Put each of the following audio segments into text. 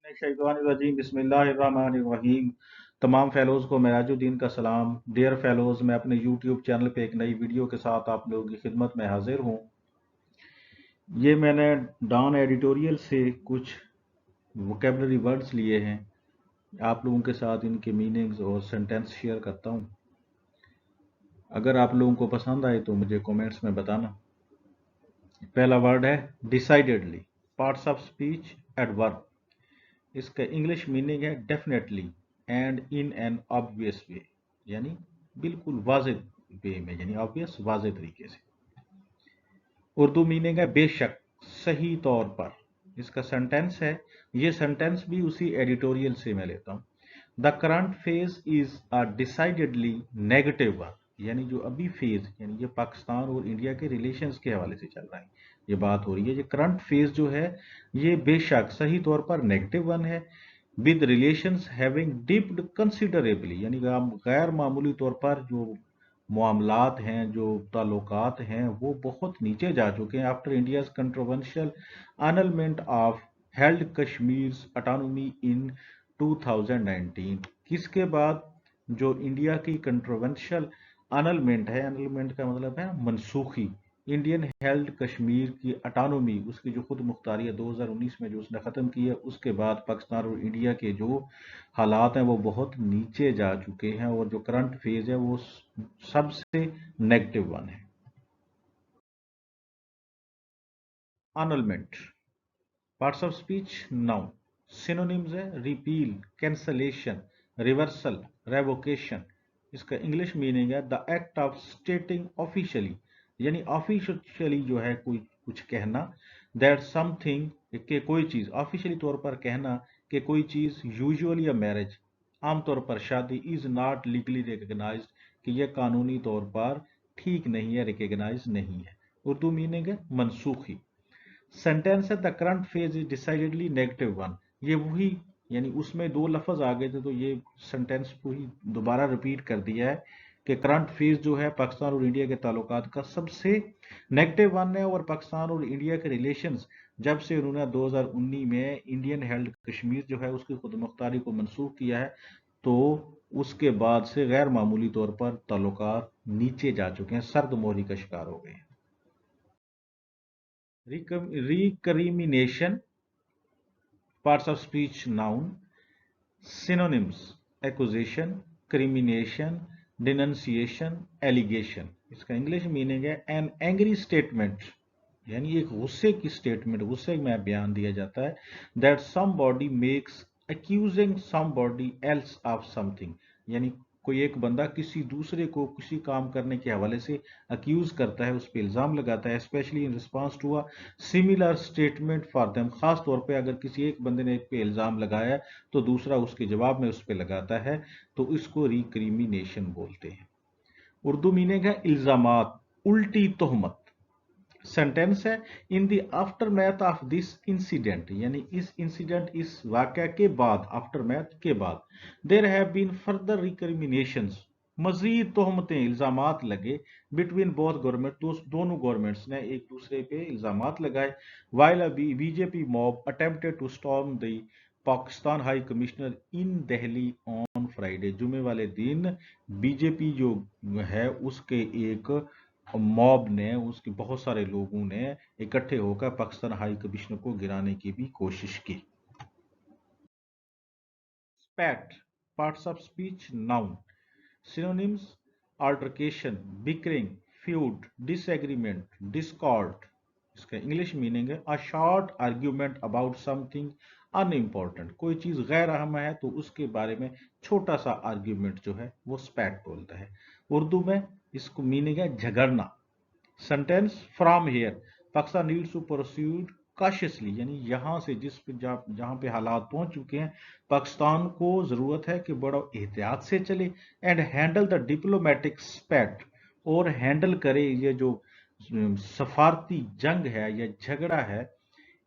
शैतानिर्रजीम बिस्मिल्लाहिर्रहमानिर्रहीम। तमाम फेलोज़ को मेराजुद्दीन का सलाम। डियर फेलोज़, मैं अपने यूट्यूब चैनल पे एक नई वीडियो के साथ आप लोगों की खिदमत में हाजिर हूँ। ये मैंने डॉन एडिटोरियल से कुछ वोकेबलरी वर्ड्स लिए हैं, आप लोगों के साथ इनके मीनिंग्स और सेंटेंस शेयर करता हूँ। अगर आप लोगों को पसंद आए तो मुझे कमेंट्स में बताना। पहला वर्ड है decidedly, parts of speech adverb. इसका इंग्लिश मीनिंग है definitely and in an obvious way, यानी बिल्कुल वाज़ेह वे में, यानी ऑब्वियस वाज़ेह तरीके से। उर्दू मीनिंग है बेशक, सही तौर पर। इसका सेंटेंस है, ये सेंटेंस भी उसी एडिटोरियल से मैं लेता हूँ। The current phase is a decidedly negative one, यानी जो अभी फेज, यानी ये पाकिस्तान और इंडिया के रिलेशंस के हवाले से चल रहा है, ये बात हो रही है। ये करंट फेज जो है ये बेशक सही तौर पर नेगेटिव वन है, with relations having dipped considerably, यानी गैर मामूली तौर पर जो मामलात हैं, जो ताल्लुकात हैं, वो बहुत नीचे जा चुके हैं। After India's controversial annulment of held Kashmir autonomy in 2019, किसके बाद? जो इंडिया की कंट्रोवर्शियल annulment है, annulment का मतलब है मनसूखी, इंडियन हेल्ड कश्मीर की ऑटोनॉमी, उसकी जो खुद मुख्तारी है 2019 में जो उसने ख़त्म की है, उसके बाद पाकिस्तान और इंडिया के जो हालात हैं वो बहुत नीचे जा चुके हैं और जो करंट फेज है वो सबसे नेगेटिव वन है। annulment, parts of speech noun. Synonyms है रिपील, कैंसलेशन, रिवर्सल, रेवोकेशन। इसका इंग्लिश मीनिंग है द एक्ट ऑफ स्टेटिंग ऑफिशियली, यानी ऑफिशियली जो है कोई कुछ कहना, दैट समथिंग, कि कोई चीज ऑफिशियली तौर पर कहना कि कोई चीज, यूजुअली अ मैरिज, आमतौर पर शादी, इज नॉट लीगली रिकग्नाइज्ड, कि यह कानूनी तौर पर ठीक नहीं है, रिकग्नाइज नहीं है। उर्दू मीनिंग है मनसूखी। सेंटेंस है the current phase is decidedly negative one, ये वही, यानी उसमें दो लफ्ज आ गए थे तो ये सेंटेंस को ही दोबारा रिपीट कर दिया है कि करंट फेज जो है पाकिस्तान और इंडिया के ताल्लुकात का सबसे नेगेटिव वन है। और पाकिस्तान और इंडिया के रिलेशंस, जब से उन्होंने 2019 में इंडियन हेल्ड कश्मीर जो है उसकी खुद मुख्तारी को मनसूख किया है, तो उसके बाद से गैर मामूली तौर पर ताल्लुकात नीचे जा चुके हैं, सर्द मोहरी का शिकार हो गए हैं। Recrimination, parts of speech noun. Synonyms: accusation, crimination, denunciation, allegation. इसका इंग्लिश मीनिंग है an angry statement, यानी एक गुस्से की स्टेटमेंट, गुस्से में बयान दिया जाता है, that somebody makes accusing somebody else of something, यानी कोई एक बंदा किसी दूसरे को किसी काम करने के हवाले से अक्यूज करता है, उस पर इल्जाम लगाता है, specially in response to a similar statement for them, खास तौर पे अगर किसी एक बंदे ने एक पे इल्जाम लगाया तो दूसरा उसके जवाब में उस पे लगाता है, तो इसको रिक्रिमिनेशन बोलते हैं। उर्दू मीनिंग है इल्जामात, उल्टी तोहमत। सेंटेंस है in the aftermath of this incident, यानी इस इंसिडेंट, इस वाकया के बाद, आफ्टरमैथ के बाद, there have been further recriminations, मजीद तोहमतें, इल्जामात लगे, बिटवीन बोथ गवर्नमेंट, दोनों गवर्नमेंट्स ने एक दूसरे पे इल्जामात लगाए, while a BJP mob attempted to storm the Pakistan high commissioner in Delhi on Friday, जुमे वाले दिन बीजेपी जो है उसके एक मॉब ने, उसके बहुत सारे लोगों ने इकट्ठे होकर पाकिस्तान हाई कमिश्नर को गिराने की भी कोशिश की। Spat, parts of speech noun. Synonyms: altercation, bickering, feud, disagreement, discord. इसका इंग्लिश मीनिंग है a short argument about something unimportant, कोई चीज गैर अहम है तो उसके बारे में छोटा सा आर्ग्यूमेंट जो है वो स्पैट बोलता है। उर्दू में इसको मीनिंग है झगड़ना। Sentence from here, Pakistan needs to proceed cautiously, यानी यहां से जहां पे हालात पहुंच चुके हैं, पाकिस्तान को जरूरत है कि बड़ा एहतियात से चले, एंड हैंडल द डिप्लोमेटिक स्पैट, और हैंडल करे ये जो सफारती जंग है या झगड़ा है,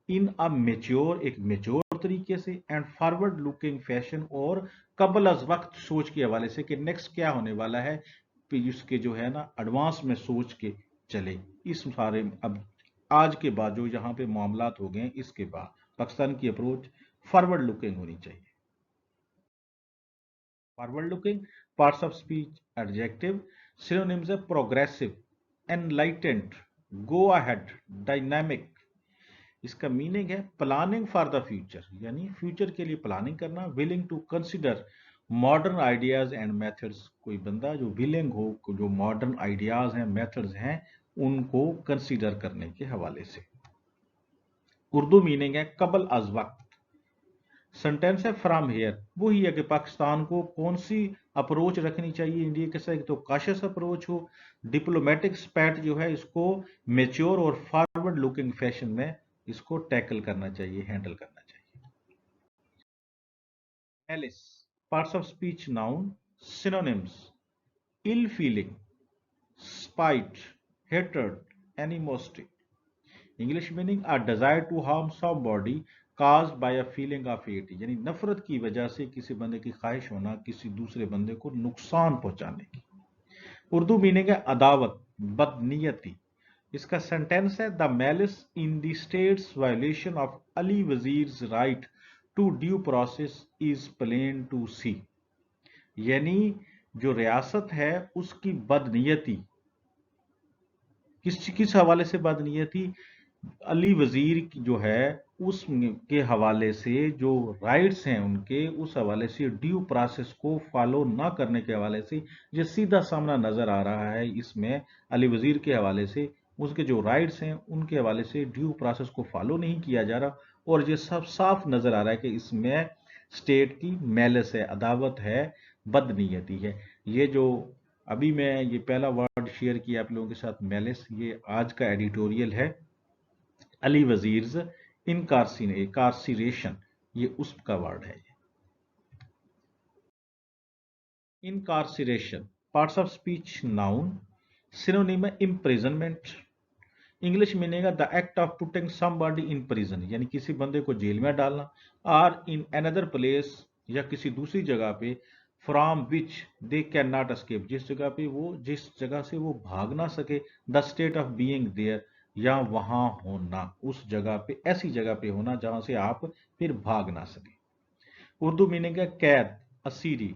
इन अ मेच्योर, एक मेच्योर तरीके से, एंड फॉरवर्ड लुकिंग फैशन, और कबल अज वक्त सोच के हवाले से कि नेक्स्ट क्या होने वाला है, इसके जो है ना एडवांस में सोच के चले। इस सारे अब आज के बाद जो यहाँ पे मामलात हो गए, इसके बाद पाकिस्तान की अप्रोच फॉरवर्ड लुकिंग होनी चाहिए। Forward looking, parts of speech adjective, synonyms है progressive, enlightened, go ahead, dynamic. इसका मीनिंग है प्लानिंग फॉर द फ्यूचर, यानी फ्यूचर के लिए प्लानिंग करना, willing to consider modern ideas and methods. कोई बंदा जो विलिंग हो, जो मॉडर्न आइडियाज हैं, मेथड्स हैं, उनको कंसीडर करने के हवाले से। उर्दू मीनिंग है कबल अज वक्त। सेंटेंस है फ्रॉम हेयर, वही है कि पाकिस्तान को कौन सी अप्रोच रखनी चाहिए इंडिया के साथ, तो काशियस अप्रोच हो। डिप्लोमेटिक स्पैट जो है इसको मेच्योर और फॉरवर्ड लुकिंग फैशन में इसको टैकल करना चाहिए, हैंडल करना चाहिए। Malice, parts of speech noun, synonyms, ill feeling, spite, hatred, animosity. English meaning a desire to harm somebody caused by a feeling of hate, यानी नफरत की वजह से किसी बंदे की ख्वाहिश होना किसी दूसरे बंदे को नुकसान पहुंचाने की। उर्दू मीनिंग है अदावत, बदनीयती। इसका सेंटेंस है the malice in the state's violation of Ali Wazir's right to due process is plain to see, यानी जो रियासत है उसकी बदनीयती किस हवाले से बदनीयती, अली वजीर जो है उसके हवाले से, जो राइट्स हैं उनके उस हवाले से, ड्यू प्रोसेस को फॉलो ना करने के हवाले से। ये सीधा सामना नजर आ रहा है इसमें अली वजीर के हवाले से, उसके जो राइट्स हैं उनके हवाले से ड्यू प्रोसेस को फॉलो नहीं किया जा रहा। और ये सब साफ नजर आ रहा है कि इसमें स्टेट की मैलिस है, अदावत है, बदनीयती है। ये जो अभी मैं ये पहला वर्ड शेयर किया आप लोगों के साथ, मैलिस, ये आज का एडिटोरियल है अली वजीर्स इनकार्सिरेशन, ये उसका वर्ड है। Incarceration, parts of speech noun, synonym है इम्प्रिजनमेंट। इंग्लिश मीनिंग है the act of putting somebody in prison, यानी किसी बंदे को जेल में डालना। और इन अनदर प्लेस, या किसी दूसरी जगह पे, from which they cannot escape, जिस जगह से वो भाग ना सके, the state of being there, या वहां होना, उस जगह पे, ऐसी जगह पे होना जहां से आप फिर भाग ना सके। उर्दू मीनिंग है कैद, असीरी।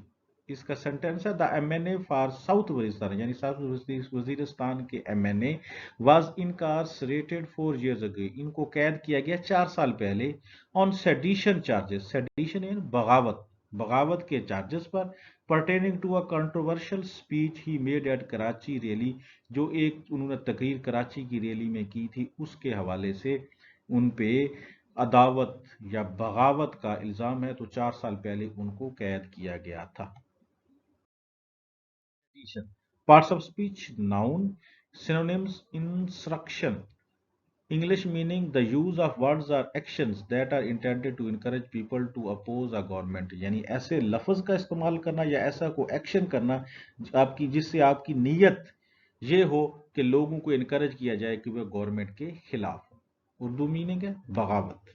इसका सेंटेंस है the MNA for south Waziristan, यानी साउथ वजीरिस्तान के एमएनए वाज इनकार्सरेटेड 4 years ago, इनको कैद किया गया 4 साल पहले, ऑन सेडिशन चार्जेस, सेडिशन यानी बगावत, बगावत के चार्जेस पर, pertaining to a controversial speech he made at Karachi rally, जो एक उन्होंने तकरीर कराची की रैली में की थी, उसके हवाले से उन पे अदावत या बगावत का इल्जाम है, तो 4 साल पहले उनको कैद किया गया था। Parts of speech noun, synonyms, instruction. English meaning the use of words और actions that are intended to encourage people to oppose a government, यानी ऐसे लफ्ज का इस्तेमाल करना या ऐसा को एक्शन करना आपकी, जिससे आपकी नीयत ये हो कि लोगों को इनकरेज किया जाए कि वह गवर्नमेंट के खिलाफ हो। उर्दू मीनिंग है बगावत।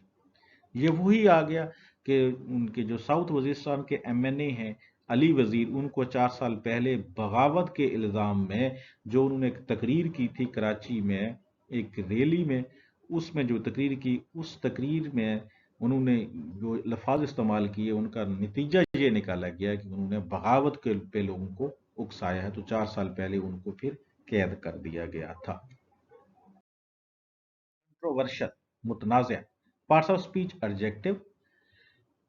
ये वही आ गया कि उनके जो साउथ वजीरिस्तान के एमएनए हैं अली वजीर, उनको 4 साल पहले बगावत के इल्जाम में, जो उन्होंने एक तकरीर की थी कराची में एक रैली में, उसमें जो तकरीर की, उस तकरीर में उन्होंने जो लफाज इस्तेमाल किए, उनका नतीजा ये निकाला गया कि उन्होंने बगावत के पे लोगों को उकसाया है, तो 4 साल पहले उनको फिर कैद कर दिया गया था। कंट्रोवर्शियल, मुतनाज़, parts of speech adjective,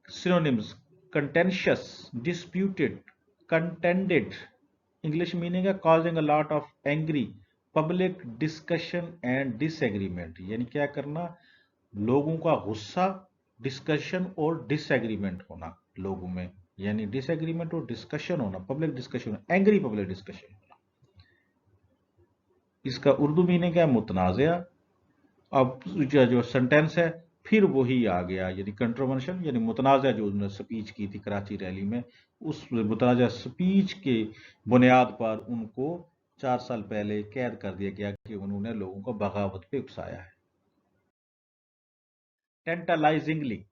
synonyms, contentious, disputed, contended. English meaning है causing a lot of angry public discussion and disagreement, यानी क्या करना, लोगों का गुस्सा, डिस्कशन और डिसएग्रीमेंट होना लोगों में, यानी डिसएग्रीमेंट और डिस्कशन होना, public discussion, angry public discussion होना। इसका उर्दू मीनिंग है मुतनाज़ा। अब जो सेंटेंस है फिर वही आ गया, यानी कंट्रोवर्शियल, यानी मुतनाज़ा, जो उन्होंने स्पीच की थी कराची रैली में, उस मुतनाज़ा स्पीच के बुनियाद पर उनको 4 साल पहले कैद कर दिया गया कि उन्होंने लोगों को बगावत पे उकसाया है। Tantalisingly,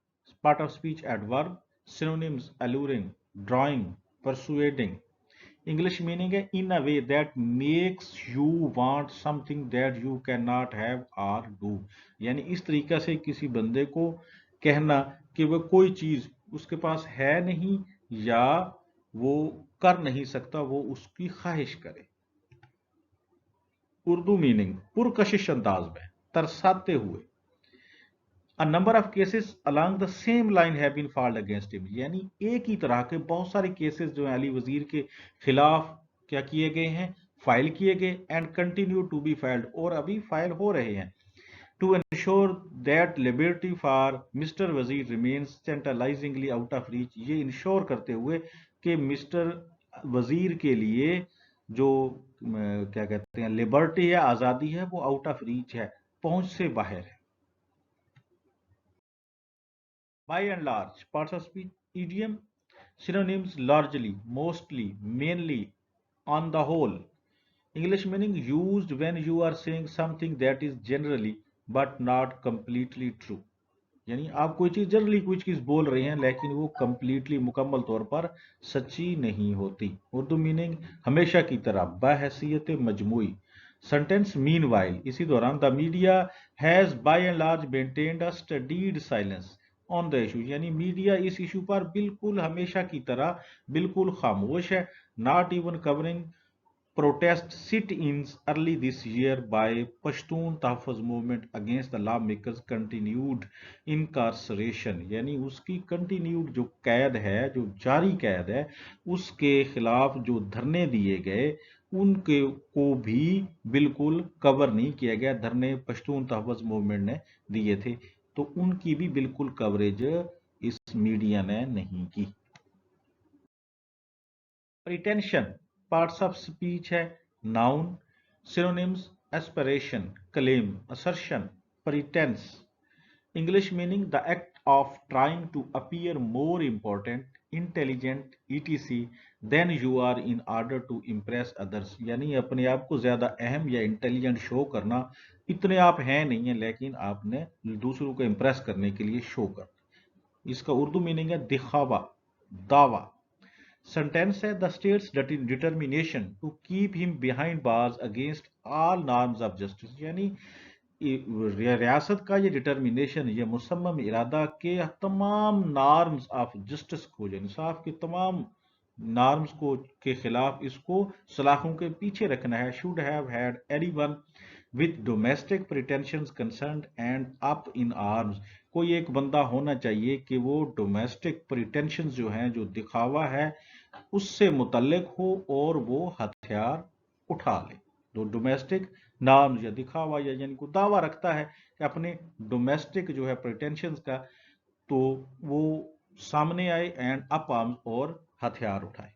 part of speech adverb, synonyms alluring, drawing, persuading. English meaning है in a way that makes you want something that you can not have or do, यानी इस तरीका से किसी बंदे को कहना کہ وہ کوئی چیز اس کے پاس ہے نہیں یا وہ کر نہیں سکتا، وہ اس کی خواہش کرے۔ اردو میننگ پرکشش انداز میں، ترساتے ہوئے۔ A number of cases along the same line have been filed against him، یعنی ایک ہی طرح کے بہت سارے کیسز جو ہیں علی وزیر کے خلاف کیا کیے گئے ہیں، فائل کیے گئے، and continue to be filed, اور ابھی فائل ہو رہے ہیں۔ To ensure that liberty for mister Wazir remains tantalisingly out of reach, یہ انشور کرتے ہوئے کہ مسٹر وزیر کے لیے جو کیا کہتے ہیں لبرٹی ہے، آزادی ہے، وہ آؤٹ آف ریچ ہے، پہنچ سے باہر ہے۔ By and large, parts of speech, idiom, synonyms: largely, mostly, mainly, on the whole. English meaning: used when you are saying something that is generally but not completely true. یعنی آپ کوئی چیز generally کوئی چیز بول رہے ہیں لیکن وہ کمپلیٹلی مکمل طور پر سچی نہیں ہوتی۔ اردو میننگ: ہمیشہ کی طرح، بحیثیت مجموعی۔ سنٹینس مین وائل، اسی دوران the media has by and large maintained a studied silence on the issue، یعنی میڈیا اس ایشو پر بالکل ہمیشہ کی طرح بالکل خاموش ہے۔ not even covering protest sit-ins early this year by Pashtun تحفظ movement against the lawmakers continued incarceration، یعنی اس کی کنٹینیوڈ جو قید ہے، جو جاری قید ہے، اس کے خلاف جو دھرنے دیے گئے ان کے کو بھی بالکل کور نہیں کیا گیا۔ دھرنے پشتون تحفظ موومنٹ نے دیے تھے تو ان کی بھی بالکل کوریج اس میڈیا نے نہیں کی۔ پریٹینشن پارٹس آف سپیچ ہے، noun, synonyms: aspiration, claim, assertion، pretence. English meaning: the act of trying to appear more important, intelligent, etc. than you are in order to impress others، یعنی اپنے آپ کو زیادہ اہم یا انٹیلیجنٹ شو کرنا، اتنے آپ ہیں نہیں ہیں لیکن آپ نے دوسروں کو امپریس کرنے کے لیے شو کرنا۔ اس کا اردو میننگ ہے دکھاوا، دعویٰ۔ سنٹینس ہے the state's determination to keep him behind bars against all norms of justice، یعنی ریاست کا یہ ڈٹرمینیشن، یہ مصمم ارادہ کہ تمام نارمز آف جسٹس کو، جو انصاف کے تمام نارمز کو کے خلاف اس کو سلاخوں کے پیچھے رکھنا ہے۔ should have had anyone with domestic pretensions concerned and up in arms، کوئی ایک بندہ ہونا چاہیے کہ وہ ڈومیسٹک پریٹینشنز جو ہیں، جو دکھاوا ہے، اس سے متعلق ہو اور وہ ہتھیار اٹھا لے۔ تو ڈومیسٹک نارمز یا دکھاوا یا یعنی کوئی دعویٰ رکھتا ہے کہ اپنے ڈومیسٹک جو ہے پریٹینشنز کا، تو وہ سامنے آئے اینڈ اپ آرمز اور ہتھیار اٹھائے۔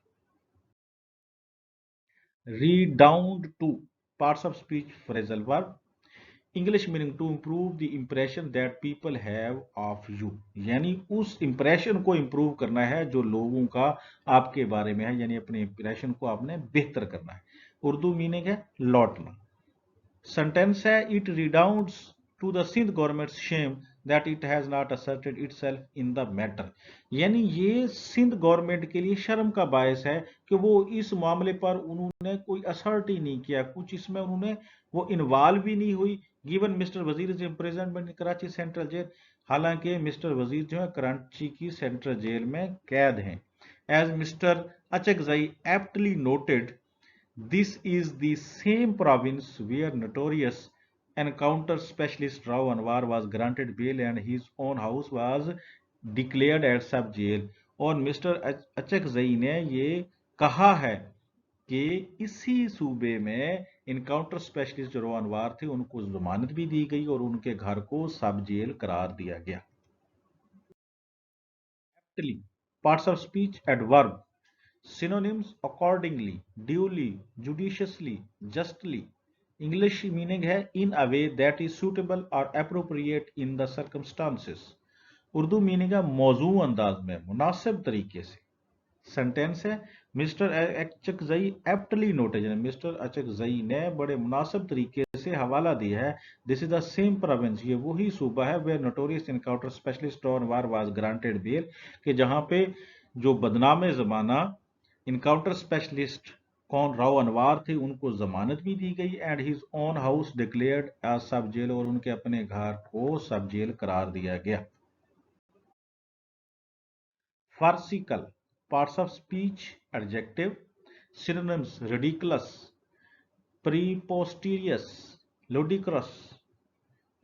Redound to parts of speech phrasal verb. English meaning: to improve the impression that people have of you, یعنی اس امپریشن کو امپروو کرنا ہے جو لوگوں کا آپ کے بارے میں ہے، یعنی اپنے امپریشن کو آپ نے بہتر کرنا ہے۔ اردو میننگ ہے لوٹنا۔ سنٹینس ہے it redounds to the Sindh government's shame that it has not asserted itself in the matter، یعنی یہ سندھ گورنمنٹ کے لیے شرم کا باعث ہے کہ وہ اس معاملے پر انہوں نے کوئی اسرٹ ہی نہیں کیا، کچھ اس میں انہوں نے وہ انوالو بھی نہیں ہوئی۔ گیون مسٹر وزیر از امپریزنڈ ان کراچی سینٹرل جیل، حالانکہ مسٹر وزیر جو ہے کراچی کی سینٹرل جیل میں قید ہیں۔ As mister Achakzai aptly noted, this is the same province where notorious encounter specialist Rao Anwar was granted bail and his own house was declared as sub jail، اور mister Achakzai نے یہ کہا ہے کہ اسی صوبے میں انکاؤنٹر اسپیشلسٹ جو رو انوار تھے ان کو ضمانت بھی دی گئی اور ان کے گھر کو سب جیل قرار دیا گیا۔ Parts of speech adverb. Synonyms: accordingly, duly, judiciously, justly. English meaning ہے in a way that is suitable or appropriate in the circumstances۔ Urdu meaning ہے موزوں انداز میں، مناسب طریقے سے۔ سنٹینس ہے مسٹر اچکزئی ایپٹلی نوٹڈ، یعنی مسٹر اچکزئی نے بڑے مناسب طریقے سے حوالہ دیا ہے۔ دس از دا سیم پروونس، یہ وہی صوبہ ہے where notorious encounter specialist Raw Anwar was granted bail، کہ جہاں پہ جو بدنام زمانہ انکاؤنٹر اسپیشلسٹ کون راؤ انوار تھے ان کو ضمانت بھی دی گئی، and his own house declared as sub jail, اور ان کے اپنے گھر کو سب جیل قرار دیا گیا۔ farcical, parts of speech, adjective, synonyms, ridiculous, preposterous, ludicrous,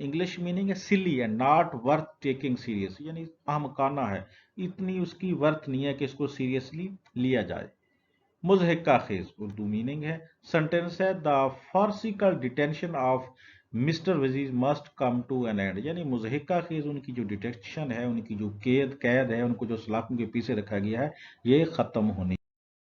English meaning है silly and not worth taking serious, यानी ahmqana है, इतनी उसकी वर्थ नहीं है कि इसको सीरियसली लिया जाए। मुजहिका खेज उर्दू मीनिंग है। सेंटेंस है the farcical detention of mister Wazir must come to an end, यानी मुजहिका खेज उनकी जो डिटेंशन है, उनकी जो कैद है, उनको जो सलाखों के पीछे रखा गया है, ये खत्म होनी